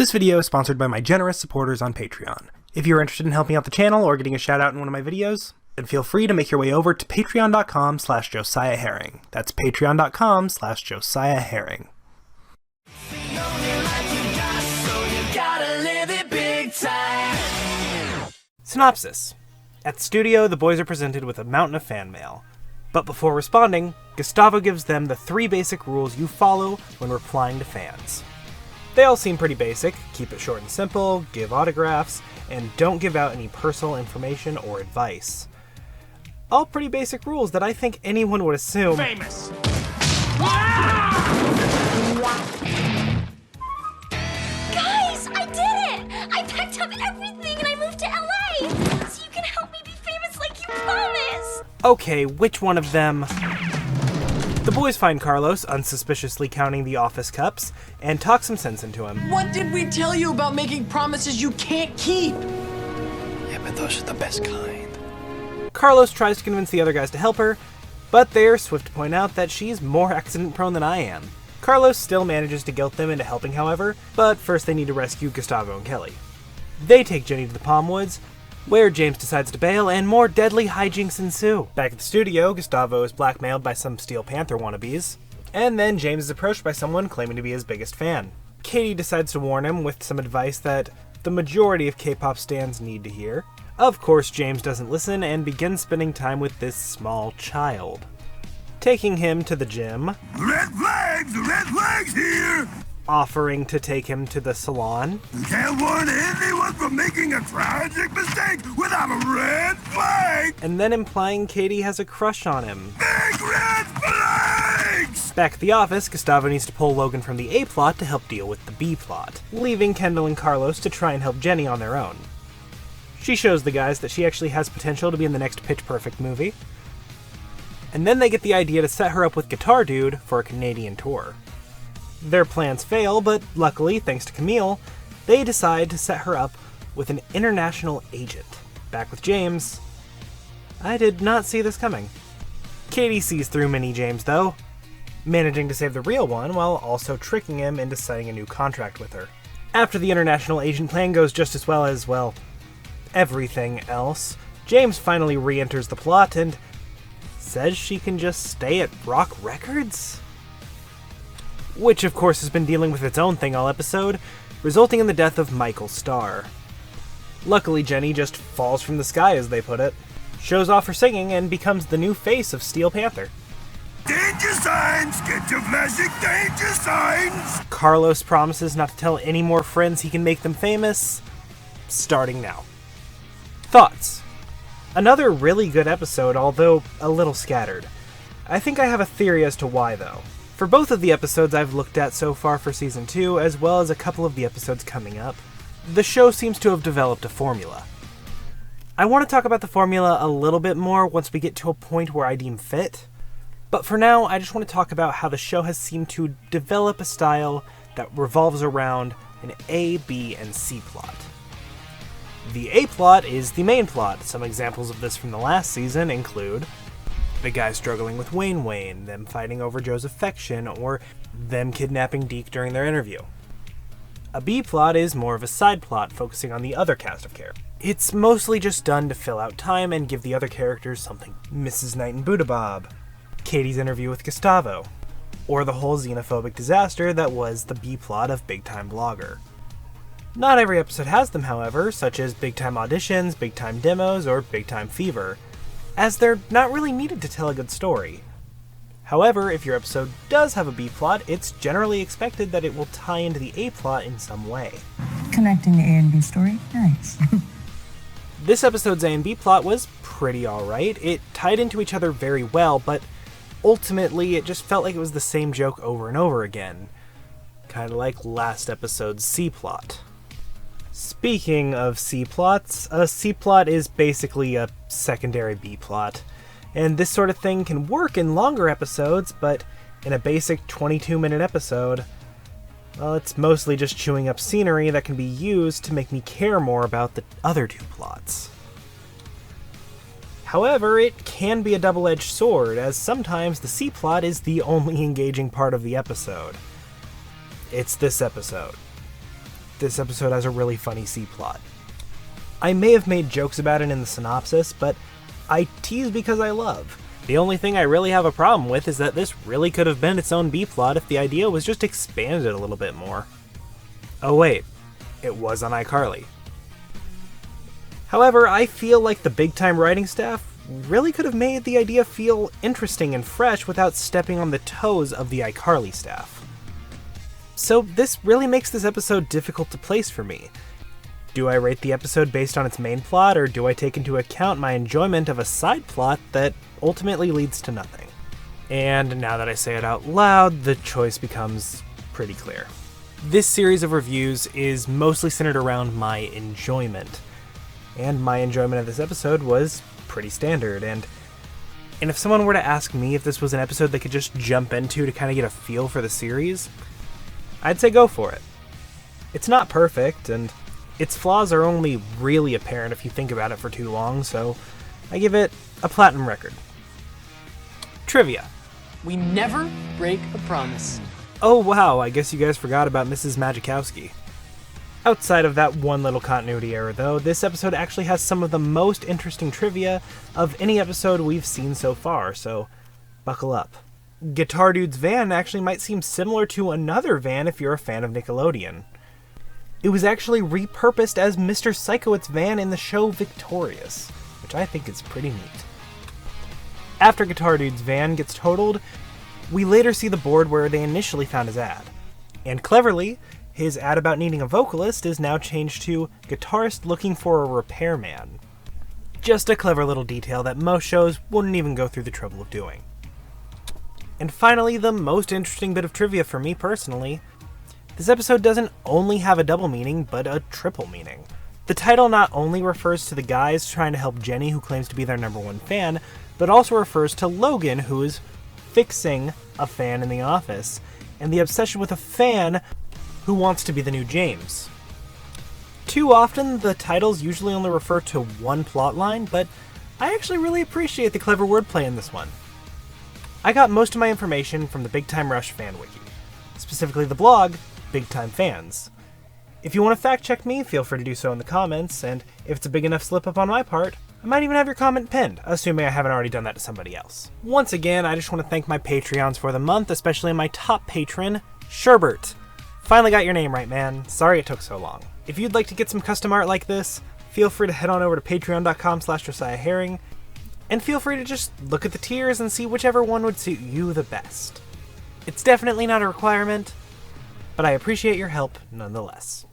This video is sponsored by my generous supporters on Patreon. If you're interested in helping out the channel or getting a shout out in one of my videos, then feel free to make your way over to patreon.com/JosiahHerring. That's patreon.com/JosiahHerring. Synopsis. At the studio, the boys are presented with a mountain of fan mail. But before responding, Gustavo gives them the 3 basic rules you follow when replying to fans. They all seem pretty basic: keep it short and simple, give autographs, and don't give out any personal information or advice. All pretty basic rules that I think anyone would assume. Famous! Guys, I did it! I packed up everything and I moved to LA! So you can help me be famous like you promised! Okay, which one of them? The boys find Carlos unsuspiciously counting the office cups and talk some sense into him. What did we tell you about making promises you can't keep? Yeah, but those are the best kind. Carlos tries to convince the other guys to help her, but they're swift to point out that she's more accident-prone than I am. Carlos still manages to guilt them into helping, however, but first they need to rescue Gustavo and Kelly. They take Jenny to the Palm Woods, where James decides to bail and more deadly hijinks ensue. Back at the studio, Gustavo is blackmailed by some Steel Panther wannabes, and then James is approached by someone claiming to be his biggest fan. Katie decides to warn him with some advice that the majority of K-pop stans need to hear. Of course, James doesn't listen and begins spending time with this small child, taking him to the gym, Red flags here! offering to take him to the salon, You can't warn anyone from making a tragic mistake without a red flag! and then implying Katie has a crush on him. Big red flags! Back at the office, Gustavo needs to pull Logan from the A-plot to help deal with the B-plot, leaving Kendall and Carlos to try and help Jenny on their own. She shows the guys that she actually has potential to be in the next Pitch Perfect movie, and then they get the idea to set her up with Guitar Dude for a Canadian tour. Their plans fail, but luckily, thanks to Camille, they decide to set her up with an international agent. Back with James. I did not see this coming. Katie sees through Mini James, though, managing to save the real one while also tricking him into signing a new contract with her. After the international agent plan goes just as well as, well, everything else, James finally re-enters the plot and says she can just stay at Rock Records? Which of course has been dealing with its own thing all episode, resulting in the death of Michael Starr. Luckily, Jenny just falls from the sky, as they put it, shows off her singing, and becomes the new face of Steel Panther. Danger signs! Get your flashing danger signs! Carlos promises not to tell any more friends he can make them famous, starting now. Thoughts? Another really good episode, although a little scattered. I think I have a theory as to why, though. For both of the episodes I've looked at so far for Season 2, as well as a couple of the episodes coming up, the show seems to have developed a formula. I want to talk about the formula a little bit more once we get to a point where I deem fit, but for now I just want to talk about how the show has seemed to develop a style that revolves around an A, B, and C plot. The A plot is the main plot. Some examples of this from the last season include the guy struggling with Wayne, them fighting over Joe's affection, or them kidnapping Deke during their interview. A B plot is more of a side plot, focusing on the other cast of characters. It's mostly just done to fill out time and give the other characters something. Mrs. Knight and Buddha Bob, Katie's interview with Gustavo, or the whole xenophobic disaster that was the B plot of Big Time Blogger. Not every episode has them, however, such as Big Time Auditions, Big Time Demos, or Big Time Fever, as they're not really needed to tell a good story. However, if your episode does have a B-plot, it's generally expected that it will tie into the A-plot in some way. Connecting the A and B story? Nice. This episode's A and B plot was pretty alright. It tied into each other very well, but ultimately it just felt like it was the same joke over and over again. Kinda like last episode's C-plot. Speaking of C-plots, a C-plot is basically a secondary B-plot, and this sort of thing can work in longer episodes, but in a basic 22-minute episode, well, it's mostly just chewing up scenery that can be used to make me care more about the other 2 plots. However, it can be a double-edged sword, as sometimes the C-plot is the only engaging part of the episode. It's this episode. this episode has a really funny C-plot. I may have made jokes about it in the synopsis, but I tease because I love. The only thing I really have a problem with is that this really could have been its own B-plot if the idea was just expanded a little bit more. Oh wait, it was on iCarly. However, I feel like the big-time writing staff really could have made the idea feel interesting and fresh without stepping on the toes of the iCarly staff. So this really makes this episode difficult to place for me. Do I rate the episode based on its main plot, or do I take into account my enjoyment of a side plot that ultimately leads to nothing? And now that I say it out loud, the choice becomes pretty clear. This series of reviews is mostly centered around my enjoyment. And my enjoyment of this episode was pretty standard, and if someone were to ask me if this was an episode they could just jump into to kind of get a feel for the series, I'd say go for it. It's not perfect, and its flaws are only really apparent if you think about it for too long, so I give it a platinum record. Trivia. We never break a promise. Oh wow, I guess you guys forgot about Mrs. Magikowski. Outside of that one little continuity error though, this episode actually has some of the most interesting trivia of any episode we've seen so far, so buckle up. Guitar Dude's van actually might seem similar to another van if you're a fan of Nickelodeon. It was actually repurposed as Mr. Psycho's van in the show Victorious, which I think is pretty neat. After Guitar Dude's van gets totaled, we later see the board where they initially found his ad. And cleverly, his ad about needing a vocalist is now changed to guitarist looking for a repairman. Just a clever little detail that most shows wouldn't even go through the trouble of doing. And finally, the most interesting bit of trivia for me personally, this episode doesn't only have a double meaning, but a triple meaning. The title not only refers to the guys trying to help Jenny, who claims to be their #1 fan, but also refers to Logan, who is fixing a fan in the office, and the obsession with a fan who wants to be the new James. Too often, the titles usually only refer to one plotline, but I actually really appreciate the clever wordplay in this one. I got most of my information from the Big Time Rush fan wiki, specifically the blog Big Time Fans. If you want to fact check me, feel free to do so in the comments, and if it's a big enough slip up on my part, I might even have your comment pinned, assuming I haven't already done that to somebody else. Once again, I just want to thank my Patreons for the month, especially my top patron, Sherbert. Finally got your name right, man. Sorry it took so long. If you'd like to get some custom art like this, feel free to head on over to patreon.com/JosiahHerring, and feel free to just look at the tiers and see whichever one would suit you the best. It's definitely not a requirement, but I appreciate your help nonetheless.